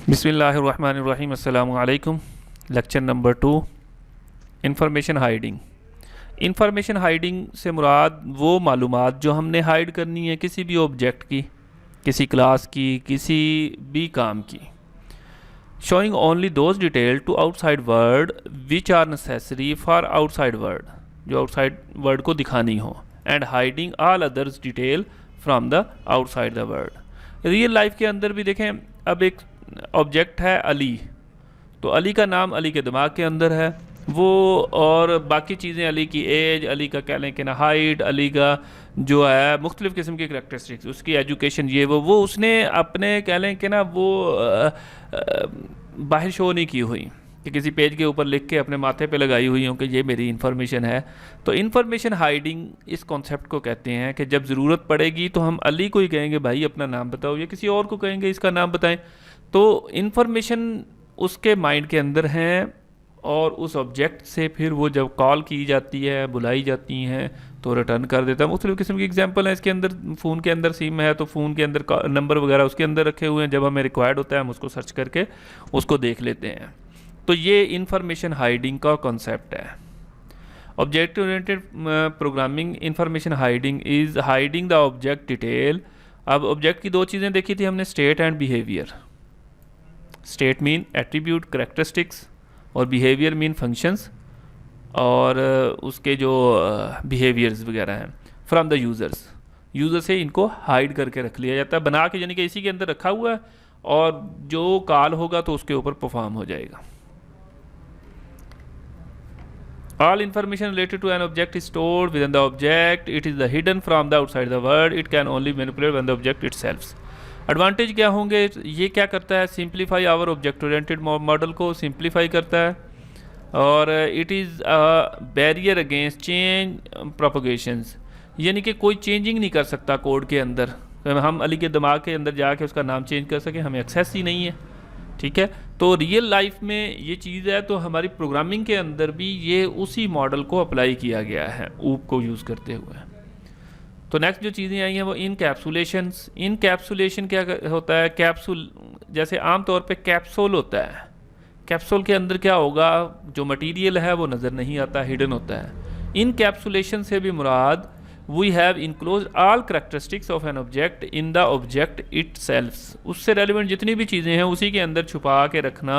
बिस्मिल्लाहिर्रहमानिर्रहीम। अस्सलामु अलैकुम। Lecture number 2, information hiding. Information hiding से मुराद वो मालूमात जो हमने हाइड करनी है किसी भी ऑब्जेक्ट की, किसी क्लास की, किसी भी काम की। Showing only those detail to outside world which are necessary for outside world, जो आउटसाइड वर्ल्ड को दिखानी हो, and hiding all others detail from the outside the world. Real life के अंदर भी देखें, अब एक ऑब्जेक्ट है अली, तो अली का नाम अली के दिमाग के अंदर है वो, और बाकी चीज़ें अली की एज, अली का कह लें कि ना हाइट, अली का जो है मुख्तलिफ़ किस्म की करैक्टरिस्टिक्स, उसकी एजुकेशन, ये वो उसने अपने कह लें कि ना वो बाहर शो नहीं की हुई कि किसी पेज के ऊपर लिख के अपने माथे पे लगाई हुई हो कि ये मेरी इन्फॉर्मेशन है। तो इन्फॉर्मेशन हाइडिंग इस कॉन्सेप्ट को कहते हैं कि जब ज़रूरत पड़ेगी तो हम अली को ही कहेंगे भाई अपना नाम बताओ, या किसी और को कहेंगे इसका नाम बताएं। तो इन्फॉर्मेशन उसके माइंड के अंदर हैं, और उस ऑब्जेक्ट से फिर वो जब कॉल की जाती है, बुलाई जाती हैं, तो रिटर्न कर देता है। मुख्तलिफ़ किस्म की एग्जांपल है इसके अंदर। फ़ोन के अंदर सिम है तो फ़ोन के अंदर नंबर वगैरह उसके अंदर रखे हुए हैं, जब हमें रिक्वायर्ड होता है हम उसको सर्च करके उसको देख लेते हैं। तो ये इंफॉर्मेशन हाइडिंग का कॉन्सेप्ट है। Object oriented programming information hiding is hiding the object detail. अब ऑब्जेक्ट की दो चीज़ें देखी थी हमने, state and behaviour. State mean attribute characteristics, और बिहेवियर मीन फंक्शंस, और उसके जो बिहेवियर्स वगैरह हैं फ्रॉम द यूज़र्स। यूज़र से इनको हाइड करके रख लिया जाता है, बना के, यानी कि इसी के अंदर रखा हुआ है, और जो कॉल होगा तो उसके ऊपर परफॉर्म हो जाएगा। All information related to an object is stored within the object. It is the hidden from the outside the world. It can only manipulate when the object itself. Advantage क्या होंगे? ये क्या करता है? Simplify our object oriented model को simplify करता है, और it is barrier against change propagations, यानी कि कोई चेंजिंग नहीं कर सकता कोड के अंदर। तो हम अली के दिमाग के अंदर जाके उसका नाम चेंज कर सकें, हमें एक्सेस ही नहीं है। ठीक है, तो रियल लाइफ में ये चीज़ है, तो हमारी प्रोग्रामिंग के अंदर भी ये उसी मॉडल को अप्लाई किया गया है ऊप को यूज़ करते हुए। तो नेक्स्ट जो चीज़ें आई हैं वो इनकैप्सुलेशंस। इनकैप्सुलेशन क्या होता है? कैप्सूल, जैसे आम तौर पे कैप्सूल होता है, कैप्सूल के अंदर क्या होगा, जो मटेरियल है वो नज़र नहीं आता, हिडन होता है। इनकैप्सुलेशन से भी मुराद we have enclose all characteristics of an object in the object itself. उससे रेलिवेंट जितनी भी चीज़ें हैं उसी के अंदर छुपा के रखना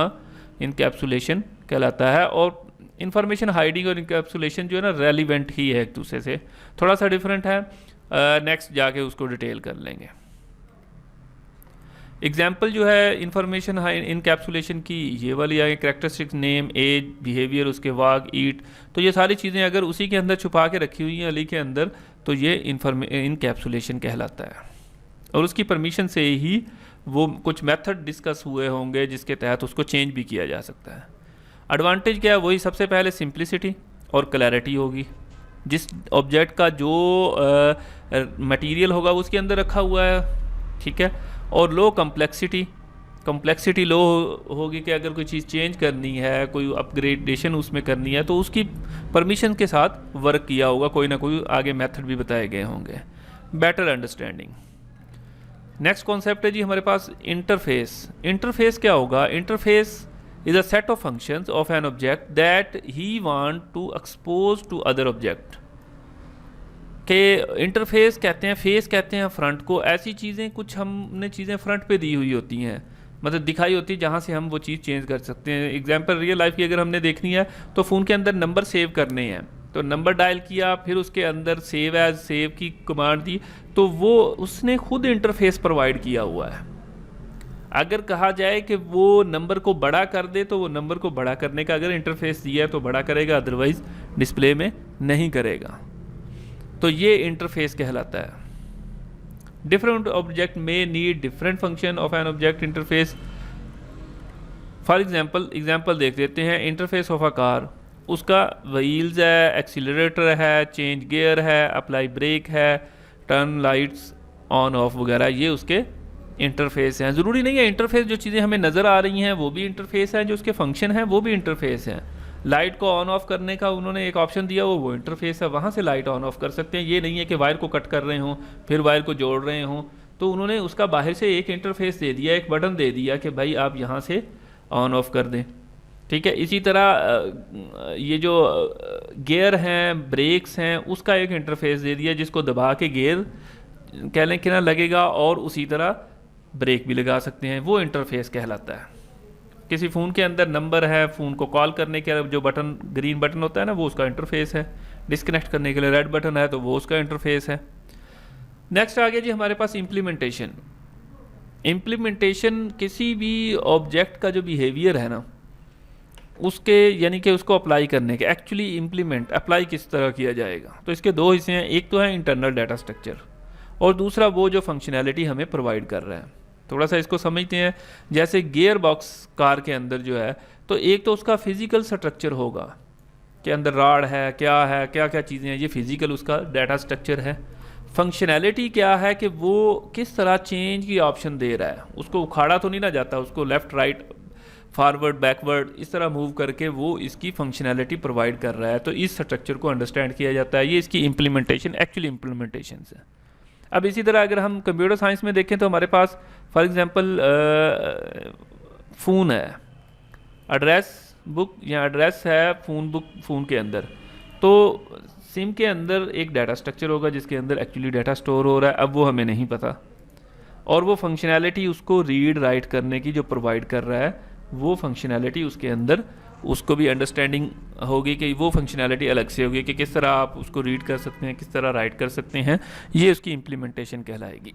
इनकैप्सुलेशन कहलाता है। और इंफॉर्मेशन हाइडिंग और इनकैप्सुलेशन जो है ना, रेलिवेंट ही है एक दूसरे से, थोड़ा सा डिफरेंट है। नेक्स्ट जाके उसको डिटेल कर लेंगे। एग्जाम्पल जो है इंफॉर्मेशन इनकैप्सुलेशन की ये वाली आगे, करैक्टरिस्टिक्स, नेम, एज, बिहेवियर, उसके वाक, ईट, तो ये सारी चीज़ें अगर उसी के अंदर छुपा के रखी हुई हैं अली के अंदर, तो ये इनकैप्सुलेशन कहलाता है। और उसकी परमिशन से ही वो कुछ मेथड डिस्कस हुए होंगे जिसके तहत उसको चेंज भी किया जा सकता है। एडवांटेज क्या है? वही सबसे पहले सिंप्लिसिटी और क्लैरिटी होगी। जिस ऑब्जेक्ट का जो मटेरियल होगा वो उसके अंदर रखा हुआ है, ठीक है। और लो कम्प्लेक्सिटी लो होगी कि अगर कोई चीज़ चेंज करनी है, कोई अपग्रेडेशन उसमें करनी है, तो उसकी परमिशन के साथ वर्क किया होगा, कोई ना कोई आगे मेथड भी बताए गए होंगे। Better understanding. नेक्स्ट कॉन्सेप्ट है जी हमारे पास इंटरफेस। इंटरफेस क्या होगा? Interface is a set of functions of an object that he want to expose to other object। के इंटरफेस कहते हैं, फेस कहते हैं फ्रंट को। ऐसी चीज़ें, कुछ हमने चीज़ें फ्रंट पे दी हुई होती हैं, मतलब दिखाई होती है, जहाँ से हम वो चीज़ चेंज कर सकते हैं। एग्जांपल रियल लाइफ की अगर हमने देखनी है तो फ़ोन के अंदर नंबर सेव करने हैं, तो नंबर डायल किया, फिर उसके अंदर सेव एज सेव की कमांड दी, तो वो उसने खुद इंटरफेस प्रोवाइड किया हुआ है। अगर कहा जाए कि वो नंबर को बड़ा कर दे, तो वो नंबर को बड़ा करने का अगर इंटरफेस दिया है तो बड़ा करेगा, अदरवाइज डिस्प्ले में नहीं करेगा। तो ये इंटरफेस कहलाता है। डिफरेंट ऑब्जेक्ट में need different function of an object interface. For example देख लेते हैं। इंटरफेस ऑफ अ कार, उसका व्हील्स है, एक्सीलरेटर है, चेंज गियर है, अप्लाई ब्रेक है, टर्न लाइट्स ऑन ऑफ वगैरह, ये उसके इंटरफेस हैं। ज़रूरी नहीं है इंटरफेस जो चीज़ें हमें नज़र आ रही हैं वो भी इंटरफेस हैं, जो उसके फंक्शन हैं वो भी इंटरफेस हैं। लाइट को ऑन ऑफ करने का उन्होंने एक ऑप्शन दिया, वो इंटरफेस है, वहाँ से लाइट ऑन ऑफ कर सकते हैं। ये नहीं है कि वायर को कट कर रहे हों फिर वायर को जोड़ रहे हों, तो उन्होंने उसका बाहर से एक इंटरफेस दे दिया, एक बटन दे दिया कि भाई आप यहाँ से ऑन ऑफ कर दें। ठीक है, इसी तरह ये जो गियर हैं, ब्रेक्स हैं, उसका एक इंटरफेस दे दिया जिसको दबा के गियर कह लें कि ना लगेगा, और उसी तरह ब्रेक भी लगा सकते हैं, वो इंटरफेस कहलाता है। किसी फ़ोन के अंदर नंबर है, फ़ोन को कॉल करने के जो बटन ग्रीन बटन होता है ना, वो उसका इंटरफेस है। डिस्कनेक्ट करने के लिए रेड बटन है तो वो उसका इंटरफेस है। नेक्स्ट आ गया जी हमारे पास इम्प्लीमेंटेशन। इम्प्लीमेंटेशन किसी भी ऑब्जेक्ट का जो बिहेवियर है ना, उसके यानी कि उसको अप्लाई करने के, एक्चुअली इम्प्लीमेंट अप्लाई किस तरह किया जाएगा। तो इसके दो हिस्से हैं, एक तो है इंटरनल डाटा स्ट्रक्चर और दूसरा वो जो फंक्शनैलिटी हमें प्रोवाइड कर रहा है। थोड़ा सा इसको समझते हैं। जैसे गियर बॉक्स कार के अंदर जो है, तो एक तो उसका फिज़िकल स्ट्रक्चर होगा कि अंदर राड है, क्या क्या चीज़ें हैं, ये फिज़िकल उसका डाटा स्ट्रक्चर है। फंक्शनैलिटी क्या है कि वो किस तरह चेंज की ऑप्शन दे रहा है, उसको उखाड़ा तो नहीं ना जाता, उसको लेफ़्ट राइट फॉरवर्ड बैकवर्ड इस तरह मूव करके वो इसकी फंक्शनैलिटी प्रोवाइड कर रहा है। तो इस स्ट्रक्चर को अंडरस्टैंड किया जाता है, ये इसकी इम्प्लीमेंटेशन, एक्चुअली इम्प्लीमेंटेशन है। अब इसी तरह अगर हम कंप्यूटर साइंस में देखें तो हमारे पास फॉर एग्जांपल फ़ोन है, एड्रेस बुक या एड्रेस है फ़ोन बुक फ़ोन के अंदर, तो सिम के अंदर एक डाटा स्ट्रक्चर होगा जिसके अंदर एक्चुअली डाटा स्टोर हो रहा है, अब वो हमें नहीं पता, और वो फंक्शनैलिटी उसको रीड राइट करने की जो प्रोवाइड कर रहा है, वो फंक्शनैलिटी उसके अंदर उसको भी अंडरस्टैंडिंग होगी कि वो फंक्शनैलिटी अलग से होगी कि किस तरह आप उसको रीड कर सकते हैं, किस तरह राइट कर सकते हैं, ये उसकी इम्प्लीमेंटेशन कहलाएगी।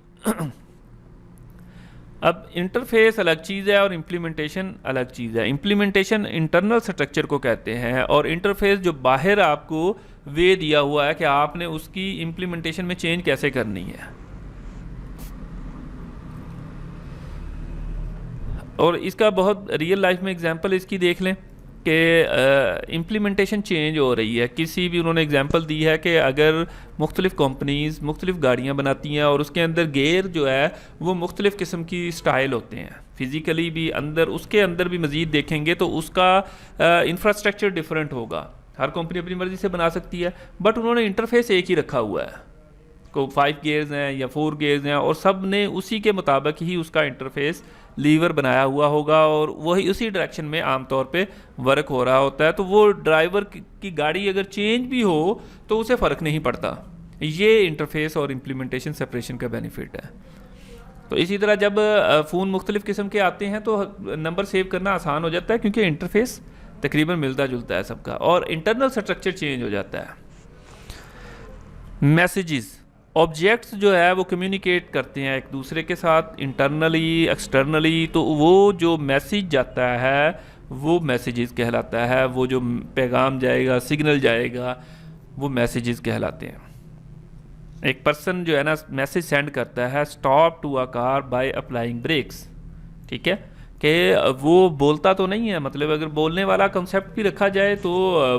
अब इंटरफेस अलग चीज़ है और इम्प्लीमेंटेशन अलग चीज़ है। इम्प्लीमेंटेशन इंटरनल स्ट्रक्चर को कहते हैं और इंटरफेस जो बाहर आपको वे दिया हुआ है कि आपने उसकी इम्प्लीमेंटेशन में चेंज कैसे करनी है। और इसका बहुत रियल लाइफ में एग्जांपल इसकी देख लें कि इम्प्लीमेंटेशन चेंज हो रही है। किसी भी उन्होंने एग्जांपल दी है कि अगर मुख्तलिफ़ कंपनीज़ मुख्तलिफ़ गाड़ियाँ बनाती हैं और उसके अंदर गेयर जो है वो मुख्तलिफ़ किस्म की स्टाइल होते हैं, फ़िज़िकली भी अंदर उसके अंदर भी मज़ीद देखेंगे तो उसका इंफ्रास्ट्रक्चर डिफरेंट होगा। हर कंपनी अपनी मर्ज़ी से बना सकती है, बट उन्होंने इंटरफेस एक ही रखा हुआ है, को 5 गियर्स हैं या 4 गियर्स हैं और सब ने उसी के मुताबिक ही उसका इंटरफेस लीवर बनाया हुआ होगा और वही उसी डायरेक्शन में आमतौर पे वर्क हो रहा होता है। तो वो ड्राइवर की गाड़ी अगर चेंज भी हो तो उसे फ़र्क नहीं पड़ता। ये इंटरफेस और इम्प्लीमेंटेशन सेपरेशन का बेनिफिट है। तो इसी तरह जब फ़ोन मुख्तलिफ़ किस्म के आते हैं तो नंबर सेव करना आसान हो जाता है क्योंकि इंटरफेस तकरीबन मिलता जुलता है सबका, और इंटरनल स्ट्रक्चर चेंज हो जाता है। मैसेजेस, ऑब्जेक्ट्स जो है वो कम्युनिकेट करते हैं एक दूसरे के साथ इंटरनली एक्सटर्नली, तो वो जो मैसेज जाता है वो मैसेजेस कहलाता है। वो जो पैगाम जाएगा, सिग्नल जाएगा, वो मैसेजेस कहलाते हैं। एक पर्सन जो है ना मैसेज सेंड करता है stop to a car by applying brakes, ठीक है, कि वो बोलता तो नहीं है, मतलब अगर बोलने वाला कंसेप्ट भी रखा जाए तो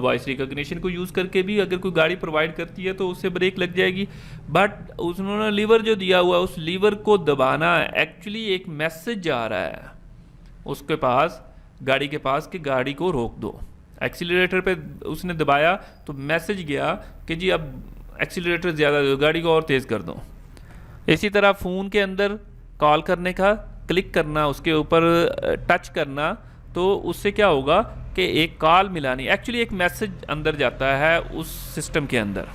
वॉइस रिकॉग्निशन को यूज़ करके भी अगर कोई गाड़ी प्रोवाइड करती है तो उससे ब्रेक लग जाएगी। बट उन्होंने लीवर जो दिया हुआ है उस लीवर को दबाना, एक्चुअली एक मैसेज जा रहा है उसके पास, गाड़ी के पास, कि गाड़ी को रोक दो। एक्सीलरेटर पे उसने दबाया तो मैसेज गया कि जी अब एक्सीलरेटर ज़्यादा दो, गाड़ी को और तेज़ कर दो। इसी तरह फ़ोन के अंदर कॉल करने का क्लिक करना, उसके ऊपर टच करना, तो उससे क्या होगा कि एक कॉल मिलानी, एक्चुअली एक मैसेज अंदर जाता है उस सिस्टम के अंदर।